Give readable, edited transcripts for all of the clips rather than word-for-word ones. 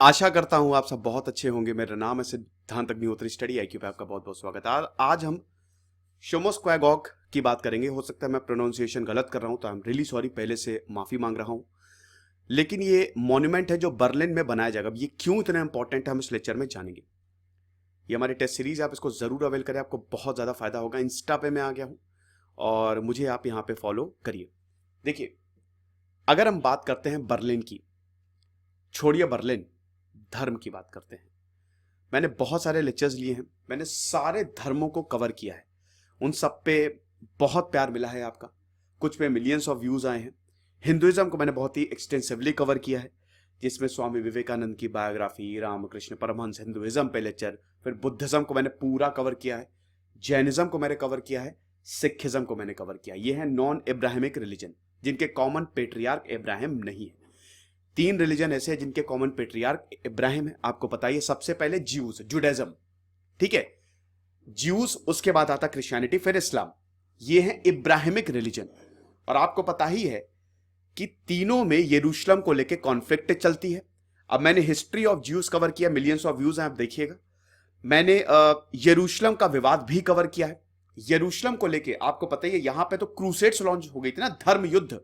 आशा करता हूँ आप सब बहुत अच्छे होंगे। मेरा नाम है सिद्धांत अग्निहोत्री, स्टडी आईक्यू पे आपका बहुत बहुत स्वागत है। आज हम शोमोस्क्वागॉग की बात करेंगे। हो सकता है मैं प्रोनाउंसिएशन गलत कर रहा हूँ, तो आई एम रियली सॉरी, पहले से माफ़ी मांग रहा हूँ। लेकिन ये मॉन्यूमेंट है जो बर्लिन में बनाया जाएगा। अब ये क्यों इतना इंपॉर्टेंट है हम इस लेक्चर में जानेंगे। ये हमारी टेस्ट सीरीज है, आप इसको ज़रूर अवेल करें, आपको बहुत ज़्यादा फायदा होगा। इंस्टा पे मैं आ गया हूँ और मुझे आप यहाँ पे फॉलो करिए। देखिए, अगर हम बात करते हैं बर्लिन की, छोड़िए बर्लिन, धर्म की बात करते हैं। मैंने बहुत सारे लेक्चर्स लिए हैं, मैंने सारे धर्मों को कवर किया है, उन सब पे बहुत प्यार मिला है आपका, कुछ पे मिलियंस ऑफ व्यूज आए हैं। हिंदुइज्म को मैंने बहुत ही एक्सटेंसिवली कवर किया है, जिसमें स्वामी विवेकानंद की बायोग्राफी, रामकृष्ण परमहंस हिंदुइज्म पे लेक्चर, फिर बुद्धिज्म को मैंने पूरा कवर किया है, जैनिज्म को मैंने कवर किया है, सिखिज्म को मैंने कवर किया है। ये है नॉन इब्राहिमिक रिलीजन, जिनके कॉमन पेट्रियार्क इब्राहिम नहीं है। 3 रिलीजन ऐसे हैं जिनके कॉमन पेट्रियार्क इब्राहिम है, आपको पता ही है। सबसे पहले ज्यूज, जुडाइज्म, ठीक है, ज्यूज, उसके बाद आता क्रिश्चियनिटी, फिर इस्लाम। ये है इब्राहिमिक रिलीजन। और आपको पता ही है कि तीनों में यरूशलेम को लेकर कॉन्फ्लिक्ट चलती है। अब मैंने हिस्ट्री ऑफ ज्यूज कवर किया, मिलियंस ऑफ व्यूज हैं, आप देखिएगा। मैंने यरूशलेम का विवाद भी कवर किया है। यरूशलेम को लेके आपको पता ही है, यहां पे तो क्रूसेड्स लॉन्च हो गई थी ना, धर्म युद्ध।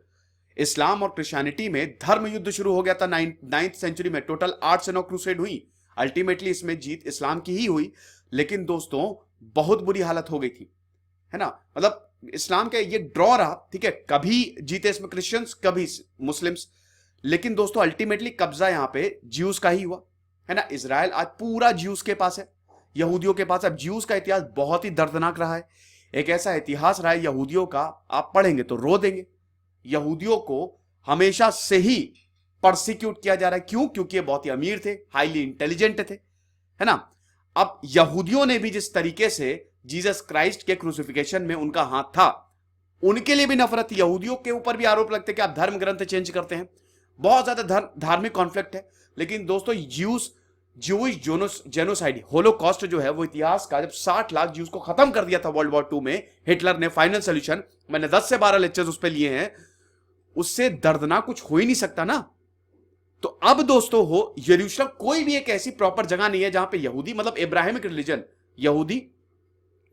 इस्लाम और क्रिश्चियनिटी में धर्म युद्ध शुरू हो गया था 9th सेंचुरी में। टोटल 8 से 9 क्रूसेड हुई। अल्टीमेटली इसमें जीत इस्लाम की ही हुई, लेकिन दोस्तों बहुत बुरी हालत हो गई थी, है ना। मतलब इस्लाम का ये ड्रॉ रहा, ठीक है, कभी जीते इसमें क्रिश्चियंस, कभी मुस्लिम्स, लेकिन दोस्तों अल्टीमेटली कब्जा यहां पे ज्यूज का ही हुआ, है ना। इजराइल आज पूरा ज्यूज के पास है, यहूदियों के पास। अब ज्यूज का इतिहास बहुत ही दर्दनाक रहा है। एक ऐसा इतिहास रहा है यहूदियों का, आप पढ़ेंगे तो रो देंगे। यहूदियों को हमेशा से ही परसिक्यूट किया जा रहा है। क्यों? क्योंकि ये बहुत ही अमीर थे, हाईली इंटेलिजेंट थे, है ना। अब यहूदियों ने भी जिस तरीके से जीसस क्राइस्ट के क्रूसिफिकेशन में उनका हाथ था, उनके लिए भी नफरत थी। यहूदियों के ऊपर भी आरोप लगते कि आप धर्म ग्रंथ चेंज करते हैं। बहुत ज्यादा धार्मिक कॉन्फ्लिक्ट है। लेकिन दोस्तों ज्यूइश जेनोसाइड, होलोकॉस्ट जो है वो इतिहास का, जब 60 लाख ज्यूज को खत्म कर दिया था वर्ल्ड वॉर 2 में हिटलर ने, फाइनल सोल्यूशन, मैंने 10 से 12 लेक्चर्स उस पर लिए हैं, उससे दर्दनाक कुछ हो ही नहीं सकता ना। तो अब दोस्तों हो, यरूशलेम कोई भी एक ऐसी प्रॉपर जगह नहीं है जहां पे यहूदी, मतलब इब्राहिमिक रिलीजन, यहूदी,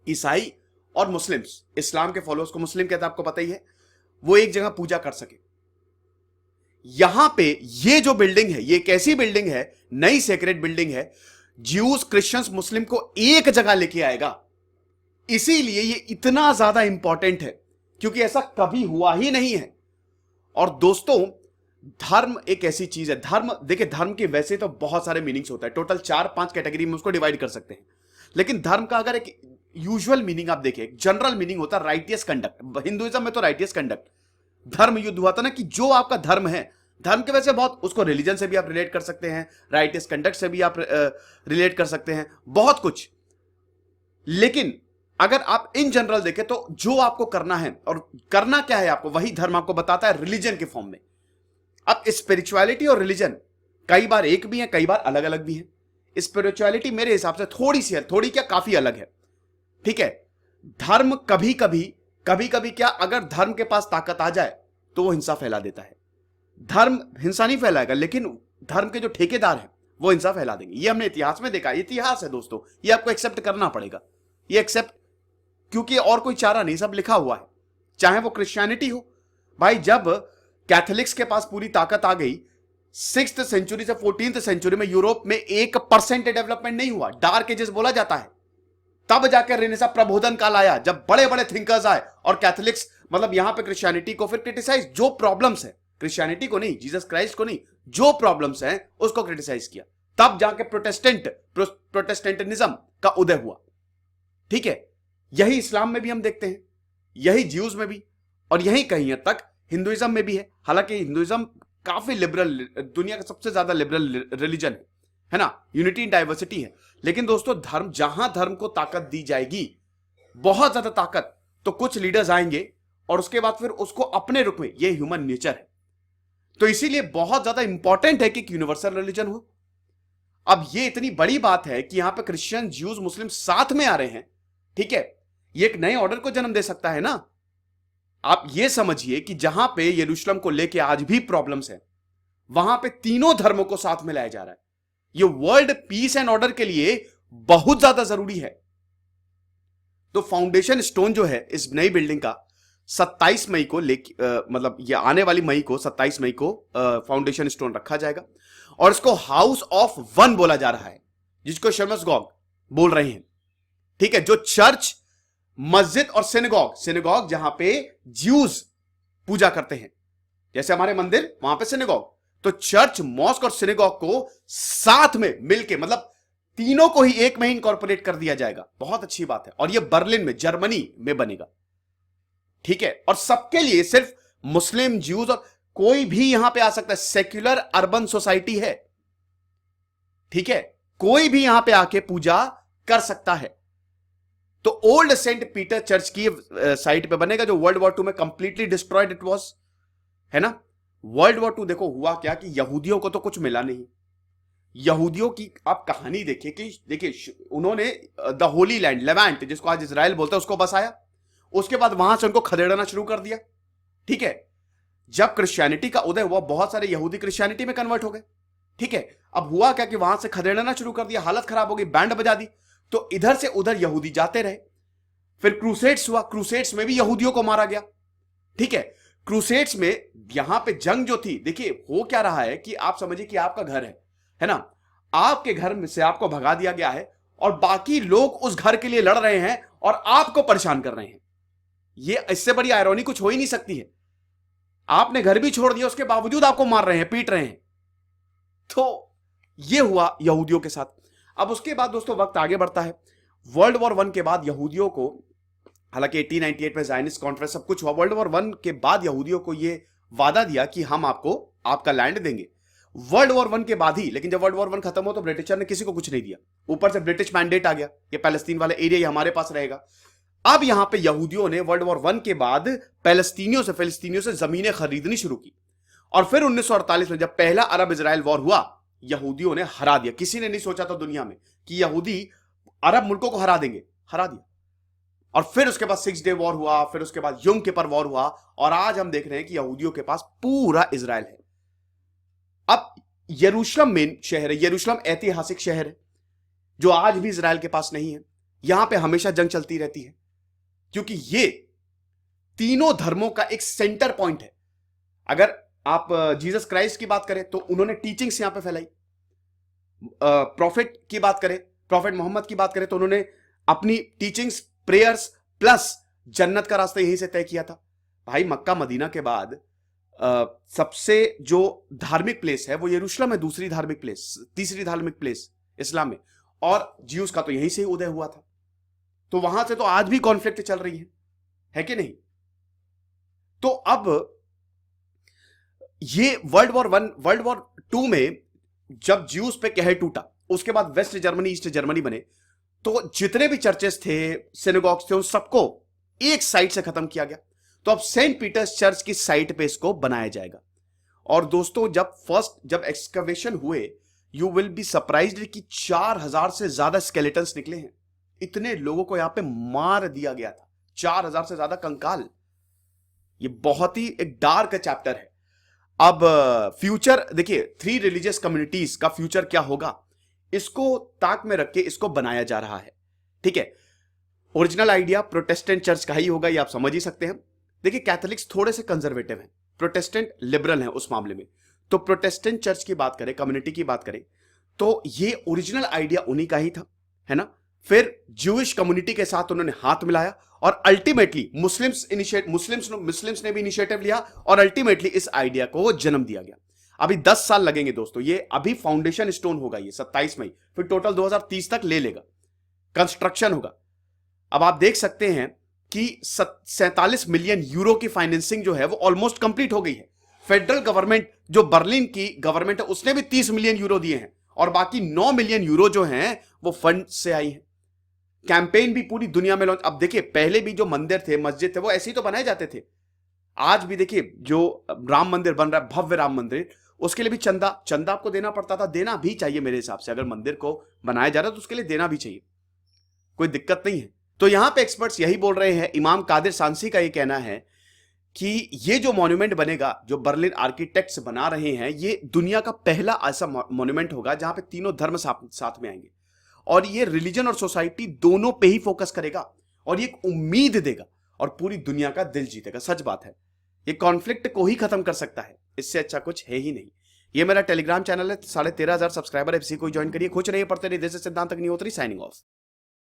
ईसाई और मुस्लिम्स, इस्लाम के फॉलोअर्स को मुस्लिम कहते हैं, आपको पता ही है, वो एक जगह पूजा कर सके। यहां पे ये जो बिल्डिंग है, ये एक ऐसी बिल्डिंग है, नई सेक्रेट बिल्डिंग है, ज्यूज, क्रिश्चियंस, मुस्लिम को एक जगह लेके आएगा। इसीलिए ये इतना ज्यादा इंपॉर्टेंट है, क्योंकि ऐसा कभी हुआ ही नहीं है। और दोस्तों धर्म एक ऐसी चीज है, धर्म, देखिए धर्म के वैसे तो बहुत सारे मीनिंग्स होता है, टोटल 4-5 कैटेगरी में उसको डिवाइड कर सकते हैं। लेकिन धर्म का अगर एक यूजुअल मीनिंग आप देखें, जनरल मीनिंग होता है राइटियस कंडक्ट। हिंदुइज्म में तो राइटियस कंडक्ट, धर्म युद्ध हुआ था ना, कि जो आपका धर्म है, धर्म के वैसे बहुत, उसको रिलीजन से भी आप रिलेट कर सकते हैं, राइटियस कंडक्ट से भी आप रिलेट कर सकते हैं, बहुत कुछ। लेकिन अगर आप इन जनरल देखें तो जो आपको करना है, और करना क्या है आपको, वही धर्म आपको बताता है रिलीजन के फॉर्म में। अब स्पिरिचुअलिटी और रिलीजन कई बार एक भी है, कई बार अलग अलग भी है। स्पिरिचुअलिटी मेरे हिसाब से थोड़ी सी है, थोड़ी क्या, काफी अलग है, ठीक है। धर्म कभी कभी क्या, अगर धर्म के पास ताकत आ जाए तो वो हिंसा फैला देता है। धर्म हिंसा नहीं फैलाएगा, लेकिन धर्म के जो ठेकेदार हैं वो हिंसा फैला देंगे। ये हमने इतिहास में देखा, इतिहास है दोस्तों, ये आपको एक्सेप्ट करना पड़ेगा। ये एक्सेप्ट, क्योंकि और कोई चारा नहीं, सब लिखा हुआ है। चाहे वो क्रिश्चियनिटी हो, भाई जब कैथोलिक्स के पास पूरी ताकत आ गई, 6th सेंचुरी से 14th सेंचुरी में यूरोप में 1% डेवलपमेंट नहीं हुआ, डार्क एजेस बोला जाता है। तब जाकर रेनेसां प्रबोधन काल आया, जब बड़े बड़े थिंकर्स आए और कैथोलिक्स, मतलब यहां पे क्रिश्चियनिटी को फिर क्रिटिसाइज, जो प्रॉब्लम्स है, क्रिश्चियनिटी को नहीं, जीसस क्राइस्ट को नहीं, जो प्रॉब्लम्स हैं उसको क्रिटिसाइज किया। तब जाके प्रोटेस्टेंटिज्म का उदय हुआ, ठीक है। यही इस्लाम में भी हम देखते हैं, यही ज्यूज में भी, और यही कहीं हद तक हिंदुइज्म में भी है। हालांकि हिंदुइज्म काफी लिबरल, दुनिया का सबसे ज्यादा लिबरल रिलीजन है ना, यूनिटी इन डाइवर्सिटी है। लेकिन दोस्तों धर्म, जहां धर्म को ताकत दी जाएगी, बहुत ज्यादा ताकत, तो कुछ लीडर्स आएंगे और उसके बाद फिर उसको अपने रुख में, ये ह्यूमन नेचर है। तो इसीलिए बहुत ज्यादा इंपॉर्टेंट है कि एक यूनिवर्सल रिलीजन हो। अब ये इतनी बड़ी बात है कि यहां पे क्रिश्चियन, ज्यूज, मुस्लिम साथ में आ रहे हैं, ठीक है। ये एक नए ऑर्डर को जन्म दे सकता है ना। आप ये समझिए कि जहां पे यरूशलेम को लेके आज भी प्रॉब्लम्स है, वहां पे तीनों धर्मों को साथ में लाया जा रहा है। ये वर्ल्ड पीस एंड ऑर्डर के लिए बहुत ज्यादा जरूरी है। तो फाउंडेशन स्टोन जो है इस नई बिल्डिंग का 27 मई को मतलब ये आने वाली मई को 27 मई को फाउंडेशन स्टोन रखा जाएगा और इसको हाउस ऑफ वन बोला जा रहा है, जिसको शमस गॉग बोल रहे हैं। ठीक है, जो चर्च, मस्जिद और सिनेगॉग जहां पे ज्यूज पूजा करते हैं, जैसे हमारे मंदिर वहां पे सिनेगॉग, तो चर्च, मॉस्क और सिनेगॉग को साथ में मिलके, मतलब तीनों को ही एक में इंकॉर्पोरेट कर दिया जाएगा। बहुत अच्छी बात है। और ये बर्लिन में, जर्मनी में बनेगा। ठीक है, और सबके लिए, सिर्फ मुस्लिम, ज्यूज और कोई भी यहां पे आ सकता है। सेक्युलर अर्बन सोसाइटी है। ठीक है, कोई भी यहां पे आके पूजा कर सकता है। तो ओल्ड सेंट पीटर चर्च की साइट पे बनेगा, जो वर्ल्ड वॉर 2 में कंप्लीटली डिस्ट्रॉयड इट वाज, है ना। वर्ल्ड वॉर 2 देखो हुआ क्या कि यहूदियों को तो कुछ मिला नहीं। यहूदियों की आप कहानी देखिए कि देखिए उन्होंने द होली लैंड, लेवांट, जिसको आज इजराइल बोलते हैं, उसको बसाया। उसके बाद वहां से उनको खदेड़ना शुरू कर दिया। ठीक है, जब क्रिश्चियनिटी का उदय हुआ, बहुत सारे यहूदी क्रिश्चियनिटी में कन्वर्ट हो गए। ठीक है, अब हुआ क्या कि वहां से खदेड़ना शुरू कर दिया, हालत खराब हो गई, बैंड बजा दी, तो इधर से उधर यहूदी जाते रहे। फिर क्रूसेड्स हुआ, क्रूसेड्स में भी यहूदियों को मारा गया। ठीक है, क्रूसेड्स में यहां पे जंग जो थी, देखिए हो क्या रहा है कि आप समझिए कि आपका घर है ना, आपके घर में से आपको भगा दिया गया है और बाकी लोग उस घर के लिए लड़ रहे हैं और आपको परेशान कर रहे हैं। ये इससे बड़ी आयरनी कुछ हो ही नहीं सकती है। आपने घर भी छोड़ दिया, उसके बावजूद आपको मार रहे हैं, पीट रहे हैं। तो ये हुआ यहूदियों के साथ। अब उसके बाद दोस्तों वक्त आगे बढ़ता है। वर्ल्ड वॉर 1 के बाद यहूदियों को, हालांकि 1898 में ज़ायनिस्ट कॉन्फ्रेंस सब कुछ हुआ, वर्ल्ड वॉर 1 के बाद यहूदियों को यह वादा दिया कि हम आपको आपका लैंड देंगे। वर्ल्ड वॉर 1 के बाद ही, लेकिन जब वर्ल्ड वॉर 1 खत्म हो तो ब्रिटिशर ने किसी को कुछ नहीं दिया। ऊपर से ब्रिटिश मैंडेट आ गया, ये पैलेस्तीन वाला एरिया ही हमारे पास रहेगा। अब यहां पे यहूदियों ने वर्ल्ड वॉर 1 के बाद फिलिस्तीनियों से जमीनें खरीदनी शुरू की। और फिर 1948 में जब पहला अरब इजराइल वॉर हुआ, यहूदियों ने हरा दिया। किसी ने नहीं सोचा था दुनिया में कि यहूदी अरब मुल्कों को हरा देंगे, हरा दिया। और फिर उसके बाद 6 डे वॉर हुआ, फिर उसके बाद यम किपर वॉर हुआ, और आज हम देख रहे हैं कि यहूदियों के पास पूरा इजराइल है। अब यरूशलेम मेन शहर है, यरूशलेम ऐतिहासिक शहर है, जो आज भी इजराइल के पास नहीं है। यहां पे हमेशा जंग चलती रहती है, क्योंकि ये तीनों धर्मों का एक सेंटर पॉइंट है। अगर आप जीसस क्राइस्ट की बात करें तो उन्होंने टीचिंग्स यहां पे फैलाई। प्रॉफिट की बात करें, प्रॉफिट मोहम्मद की बात करें तो उन्होंने अपनी टीचिंग्स, प्रेयर्स प्लस जन्नत का रास्ता यहीं से तय किया था। भाई मक्का मदीना के बाद सबसे जो धार्मिक प्लेस है वो यरूशलेम है, दूसरी धार्मिक प्लेस, तीसरी धार्मिक प्लेस इस्लाम में, और ज्यूस का तो यहीं से ही उदय हुआ था। तो वहां से तो आज भी कॉन्फ्लिक्ट चल रही है कि नहीं। तो अब ये वर्ल्ड वॉर 2 में जब ज्यूस पे कहर टूटा, उसके बाद वेस्ट जर्मनी, ईस्ट जर्मनी बने, तो जितने भी चर्चेस थे, सिनेगॉग्स थे, उन सबको एक साइट से खत्म किया गया। तो अब सेंट पीटर्स चर्च की साइट पे इसको बनाया जाएगा। और दोस्तों जब एक्सकवेशन हुए, यू विल बी सरप्राइज्ड कि 4000 से ज्यादा स्केलेटन्स निकले हैं। इतने लोगों को यहां पे मार दिया गया था, 4000 से ज्यादा कंकाल। ये बहुत ही एक डार्क चैप्टर है। अब फ्यूचर देखिए, 3 रिलीजियस कम्युनिटीज का फ्यूचर क्या होगा, इसको ताक में रख के इसको बनाया जा रहा है। ठीक है, ओरिजिनल आइडिया प्रोटेस्टेंट चर्च का ही होगा, ये आप समझ ही सकते हैं। देखिए कैथोलिक्स थोड़े से कंजर्वेटिव हैं, प्रोटेस्टेंट लिबरल हैं उस मामले में। तो प्रोटेस्टेंट चर्च की बात करें, कम्युनिटी की बात करें, तो ये ओरिजिनल आइडिया उन्हीं का ही था, है ना। फिर ज्यूइश कम्युनिटी के साथ उन्होंने हाथ मिलाया और अल्टीमेटली मुस्लिम्स ने भी इनिशिएटिव लिया और अल्टीमेटली इस आइडिया को जन्म दिया गया। अभी 10 साल लगेंगे दोस्तों, ये अभी फाउंडेशन स्टोन होगा, ये 27 मई, फिर टोटल 2030 तक ले लेगा, कंस्ट्रक्शन होगा। अब आप देख सकते हैं कि 47 मिलियन यूरो की फाइनेंसिंग जो है वो ऑलमोस्ट कंप्लीट हो गई है। फेडरल गवर्नमेंट, जो बर्लिन की गवर्नमेंट है, उसने भी 30 मिलियन यूरो दिए हैं, और बाकी 9 मिलियन यूरो जो हैं वो फंड से आई है। कैंपेन भी पूरी दुनिया में लॉन्च। अब देखिए पहले भी जो मंदिर थे, मस्जिद थे, वो ऐसे ही तो बनाए जाते थे। आज भी देखिए जो राम मंदिर बन रहा है, भव्य राम मंदिर, उसके लिए भी चंदा आपको देना पड़ता था, देना भी चाहिए मेरे हिसाब से। अगर मंदिर को बनाया जा रहा है तो उसके लिए देना भी चाहिए, कोई दिक्कत नहीं है। तो यहां पे एक्सपर्ट्स यही बोल रहे हैं, इमाम कादिर सांसी का ये कहना है कि ये जो मॉन्यूमेंट बनेगा, जो बर्लिन आर्किटेक्ट्स बना रहे हैं, ये दुनिया का पहला ऐसा मॉन्यूमेंट होगा जहां पे तीनों धर्म साथ में आएंगे, और ये रिलीजन और सोसाइटी दोनों पे ही फोकस करेगा, और ये एक उम्मीद देगा और पूरी दुनिया का दिल जीतेगा। सच बात है, ये कॉन्फ्लिक्ट को ही खत्म कर सकता है, इससे अच्छा कुछ है ही नहीं। ये मेरा टेलीग्राम चैनल है, 13,500 सब्सक्राइबर है, इसी को ज्वाइन करिए। खुश रहिए, पढ़ते रहिए। दिस इज सिद्धांत अग्निहोत्री साइनिंग ऑफ।